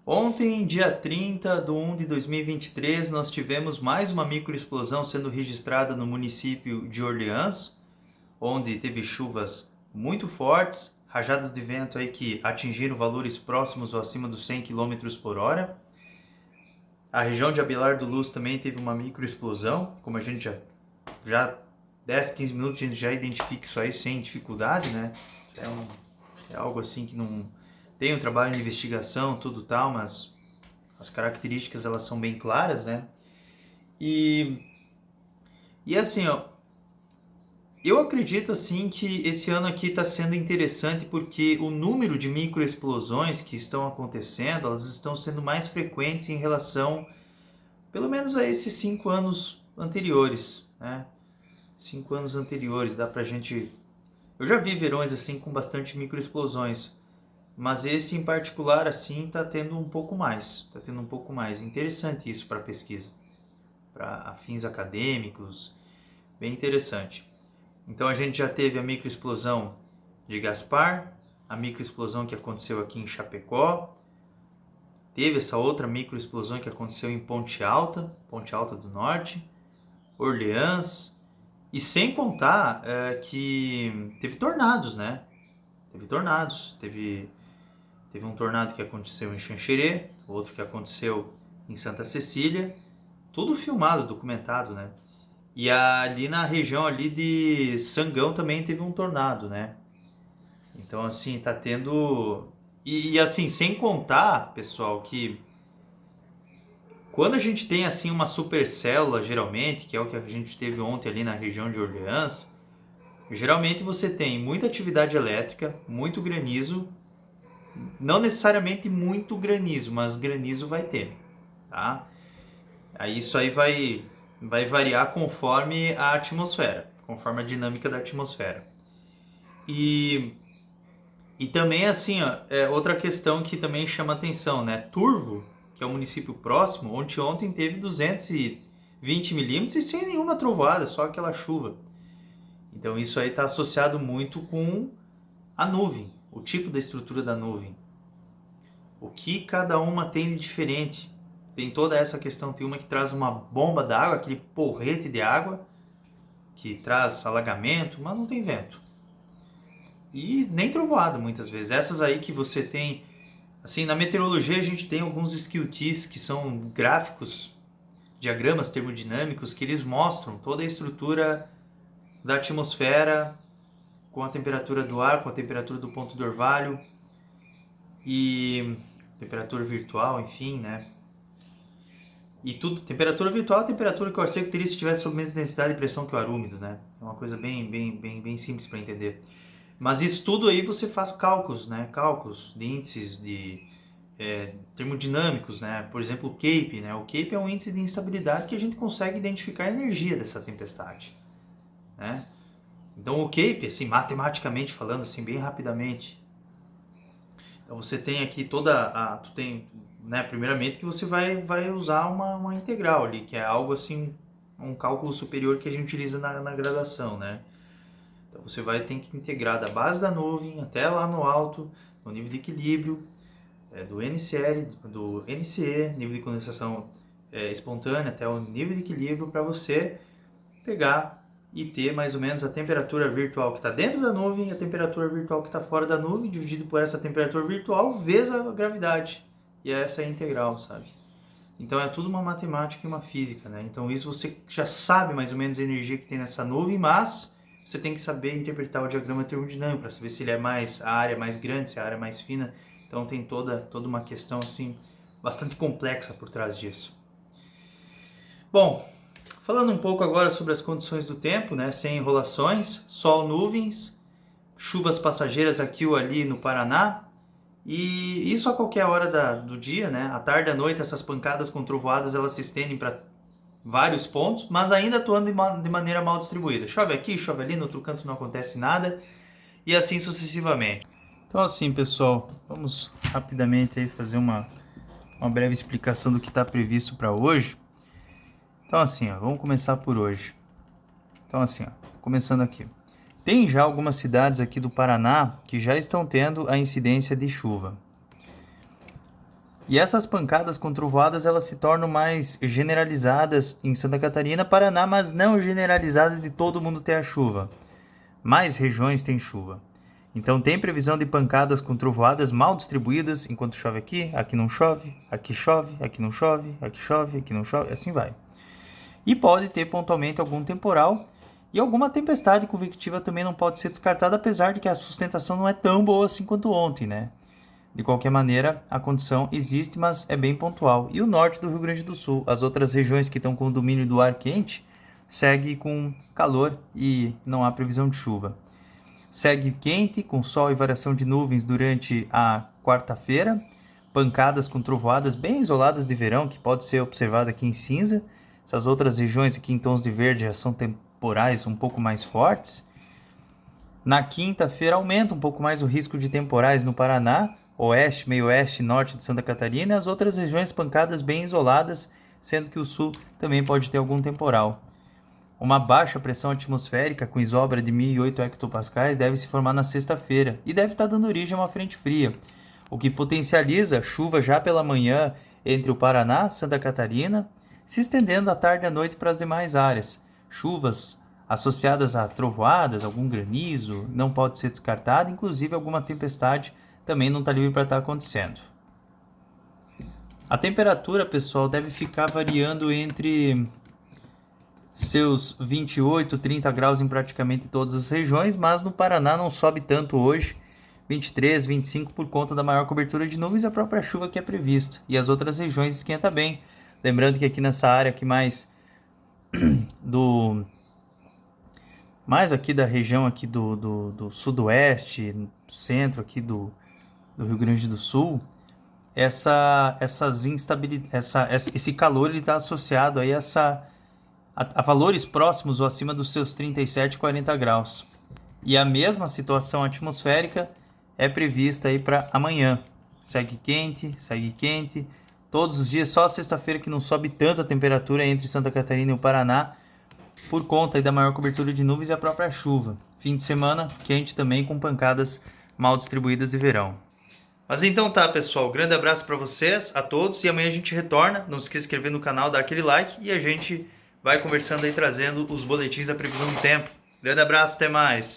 Ontem, dia 30 de 1 de 2023, nós tivemos mais uma microexplosão sendo registrada no município de Orleans, onde teve chuvas muito fortes, rajadas de vento aí que atingiram valores próximos ou acima dos 100 km por hora. A região de Abelardo Luz também teve uma microexplosão, como a gente já 10, 15 minutos a gente já identifica isso aí sem dificuldade, né? É algo assim que não tem um trabalho de investigação, tudo tal, mas as características elas são bem claras, né? E, e assim, ó, eu acredito assim que esse ano aqui está sendo interessante porque o número de microexplosões que estão acontecendo, elas estão sendo mais frequentes em relação, pelo menos a esses 5 anos anteriores, né? 5 anos anteriores, dá pra gente... Eu já vi verões assim com bastante microexplosões, mas esse em particular assim está tendo um pouco mais, Interessante isso para pesquisa, para fins acadêmicos, bem interessante. Então a gente já teve a microexplosão de Gaspar, a microexplosão que aconteceu aqui em Chapecó, teve essa outra microexplosão que aconteceu em Ponte Alta do Norte, Orleans, e sem contar que teve tornados, né? Teve um tornado que aconteceu em Xanxerê, outro que aconteceu em Santa Cecília, tudo filmado, documentado, né? E ali na região ali de Sangão também teve um tornado, né? Então assim, tá tendo... E assim, sem contar, pessoal, que quando a gente tem assim uma supercélula, geralmente, que é o que a gente teve ontem ali na região de Orleans, geralmente você tem muita atividade elétrica, muito granizo, não necessariamente muito granizo, mas granizo vai ter, tá? Aí isso aí vai variar conforme a atmosfera, conforme a dinâmica da atmosfera. E, e também assim, ó, outra questão que também chama atenção, né? Turvo, que é o município próximo, ontem teve 220 milímetros e sem nenhuma trovoada, só aquela chuva. Então isso aí está associado muito com a nuvem, o tipo da estrutura da nuvem. O que cada uma tem de diferente. Tem toda essa questão, tem uma que traz uma bomba d'água, aquele porrete de água, que traz alagamento, mas não tem vento. E nem trovoada muitas vezes. Essas aí que você tem, assim, na meteorologia a gente tem alguns SQTs, que são gráficos, diagramas termodinâmicos, que eles mostram toda a estrutura da atmosfera, com a temperatura do ar, com a temperatura do ponto de orvalho, e temperatura virtual, enfim, né? E tudo, temperatura virtual é a temperatura que o ar seco teria se tivesse sob a mesma densidade e pressão que o ar úmido, né? É uma coisa bem simples para entender. Mas isso tudo aí você faz cálculos, né? Cálculos de índices de termodinâmicos, né? Por exemplo, o CAPE, né? O CAPE é um índice de instabilidade que a gente consegue identificar a energia dessa tempestade, né? Então o CAPE, assim, matematicamente falando, assim, bem rapidamente, então você tem aqui tu tem, né, primeiramente que você vai usar uma integral ali, que é algo assim, um cálculo superior que a gente utiliza na graduação, né? Então você vai ter que integrar da base da nuvem até lá no alto, no nível de equilíbrio, do NCL, do NCE, nível de condensação espontânea, até o nível de equilíbrio, para você pegar e ter mais ou menos a temperatura virtual que está dentro da nuvem e a temperatura virtual que está fora da nuvem, dividido por essa temperatura virtual vezes a gravidade. E essa é a integral, sabe? Então é tudo uma matemática e uma física, né? Então isso você já sabe mais ou menos a energia que tem nessa nuvem, mas você tem que saber interpretar o diagrama termodinâmico para saber se ele é mais a área mais grande, se é a área mais fina. Então tem toda uma questão assim bastante complexa por trás disso. Bom, falando um pouco agora sobre as condições do tempo, né? Sem enrolações, sol, nuvens, chuvas passageiras aqui ou ali no Paraná. E isso a qualquer hora do dia, né? À tarde, à noite, essas pancadas com trovoadas elas se estendem para vários pontos, mas ainda atuando de maneira mal distribuída. Chove aqui, chove ali, no outro canto não acontece nada e assim sucessivamente. Então assim, pessoal, vamos rapidamente aí fazer uma breve explicação do que está previsto para hoje. Então assim, ó, vamos começar por hoje. Então assim, ó, começando aqui. Tem já algumas cidades aqui do Paraná que já estão tendo a incidência de chuva. E essas pancadas com trovoadas, elas se tornam mais generalizadas em Santa Catarina, Paraná, mas não generalizadas de todo mundo ter a chuva. Mais regiões têm chuva. Então tem previsão de pancadas com trovoadas mal distribuídas, enquanto chove aqui, aqui não chove, aqui não chove, aqui chove, aqui não chove, assim vai. E pode ter pontualmente algum temporal e alguma tempestade convectiva também não pode ser descartada, apesar de que a sustentação não é tão boa assim quanto ontem, né? De qualquer maneira, a condição existe, mas é bem pontual. E o norte do Rio Grande do Sul, as outras regiões que estão com o domínio do ar quente, segue com calor e não há previsão de chuva. Segue quente, com sol e variação de nuvens durante a quarta-feira, pancadas com trovoadas bem isoladas de verão, que pode ser observada aqui em cinza. Essas outras regiões aqui em tons de verde já são temporais um pouco mais fortes. Na quinta-feira aumenta um pouco mais o risco de temporais no Paraná, oeste, meio oeste e norte de Santa Catarina, e as outras regiões pancadas bem isoladas, sendo que o sul também pode ter algum temporal. Uma baixa pressão atmosférica com isobra de 1.008 hectopascais deve se formar na sexta-feira e deve estar dando origem a uma frente fria, o que potencializa chuva já pela manhã entre o Paraná, Santa Catarina, se estendendo à tarde e à noite para as demais áreas. Chuvas associadas a trovoadas, algum granizo, não pode ser descartado, inclusive alguma tempestade também não está livre para estar acontecendo. A temperatura, pessoal, deve ficar variando entre seus 28, 30 graus em praticamente todas as regiões, mas no Paraná não sobe tanto hoje, 23, 25 por conta da maior cobertura de nuvens e a própria chuva que é prevista. E as outras regiões esquenta bem. Lembrando que aqui nessa área aqui mais aqui da região aqui do sudoeste, centro aqui do Rio Grande do Sul, esse calor está associado aí a valores próximos ou acima dos seus 37, 40 graus. E a mesma situação atmosférica é prevista aí para amanhã. Segue quente, todos os dias, só sexta-feira que não sobe tanta temperatura entre Santa Catarina e o Paraná, por conta aí da maior cobertura de nuvens e a própria chuva. Fim de semana quente também, com pancadas mal distribuídas de verão. Mas então tá, pessoal, grande abraço para vocês, a todos, e amanhã a gente retorna. Não se esqueça de se inscrever no canal, dar aquele like e a gente vai conversando aí, trazendo os boletins da previsão do tempo. Grande abraço, até mais!